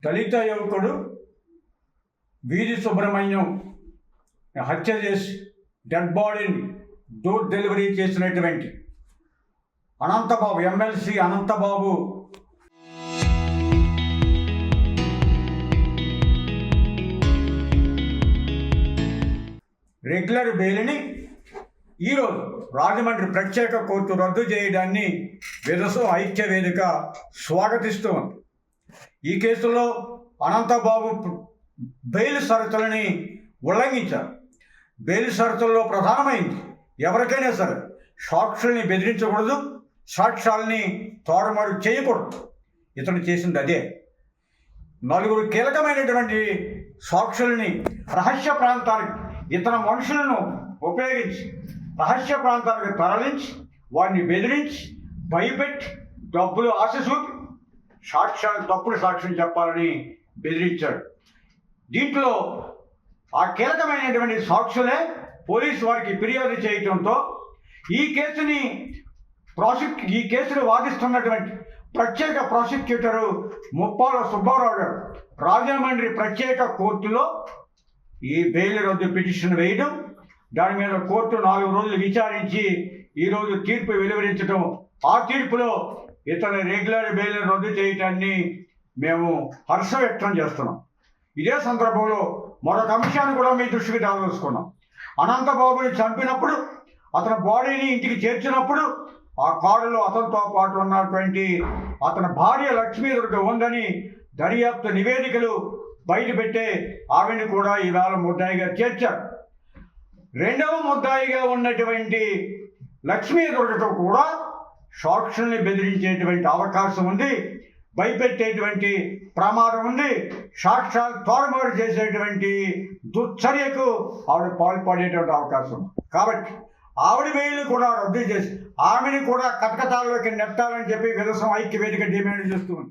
దళిత యువకుడు వీధి సుబ్రహ్మణ్యం హత్య చేసి డెడ్ బాడీని డోర్ డెలివరీ చేసినటువంటి అనంతబాబు, ఎమ్మెల్సీ అనంతబాబు రెగ్యులర్ బెయిల్ని ఈరోజు రాజమండ్రి ప్రత్యేక కోర్టు రద్దు చేయడాన్ని విదసం ఐక్య వేదిక స్వాగతిస్తూ ఉంది. ఈ కేసులో అనంతబాబు బెయిల్ షరతులని ఉల్లంఘించారు. బెయిల్ షరతుల్లో ప్రధానమైంది ఎవరికైనా సరే సాక్షుల్ని బెదిరించకూడదు, సాక్ష్యాలని తారుమారు చేయకూడదు. ఇతను చేసింది అదే. నలుగురు కీలకమైనటువంటి సాక్షుల్ని రహస్య ప్రాంతానికి ఇతర మనుషులను ఉపయోగించి రహస్య ప్రాంతాలకు తరలించి వారిని బెదిరించి భయపెట్టి డబ్బులు ఆశ చూపి సాక్ష్యాలు తప్పుడు సాక్ష్యం చెప్పాలని బెదిరించాడు. దీంట్లో ఆ కీలకమైనటువంటి సాక్షులే పోలీసు వారికి ఫిర్యాదు చేయడంతో ఈ కేసును వాదిస్తున్నటువంటి ప్రత్యేక ప్రాసిక్యూటరు ముప్పాల సుబ్బారావు గారు రాజమండ్రి ప్రత్యేక కోర్టులో ఈ బెయిల్ రద్దు పిటిషన్ వేయడం, దాని మీద కోర్టు 4 రోజులు విచారించి ఈరోజు తీర్పు వెలువరించడం, ఆ తీర్పులో ఇతని రెగ్యులర్ బెయిల్ రద్దు చేయటాన్ని మేము హర్షం వ్యక్తం చేస్తున్నాం. ఇదే సందర్భంలో మరొక అంశాన్ని కూడా మీ దృష్టికి తీసుకున్నాం. అనంతబాబుని చంపినప్పుడు అతని బాడీని ఇంటికి చేర్చినప్పుడు ఆ కారులో అతనితో పాటు ఉన్నటువంటి అతని భార్య లక్ష్మీదుర్గ ఉందని దర్యాప్తు నివేదికలు బయటపెట్టే ఆవిడని కూడా ఈవేళ ముద్దాయిగా చేర్చారు. రెండవ ముద్దాయిగా ఉన్నటువంటి లక్ష్మీదుర్గతో కూడా సాక్షుల్ని బెదిరించేటువంటి అవకాశం ఉంది, భయపెట్టేటువంటి ప్రమాదం ఉంది, సాక్ష్యాలు తారుమారు చేసేటువంటి దుశ్చర్యకు ఆవిడ పాల్పడేటువంటి అవకాశం. కాబట్టి ఆవిడ బెయిల్ని కూడా రద్దు చేసి ఆమెను కూడా కటకటాల్లోకి నెట్టాలని చెప్పి విదసం ఐక్య వేదిక డిమాండ్ చేస్తుంది.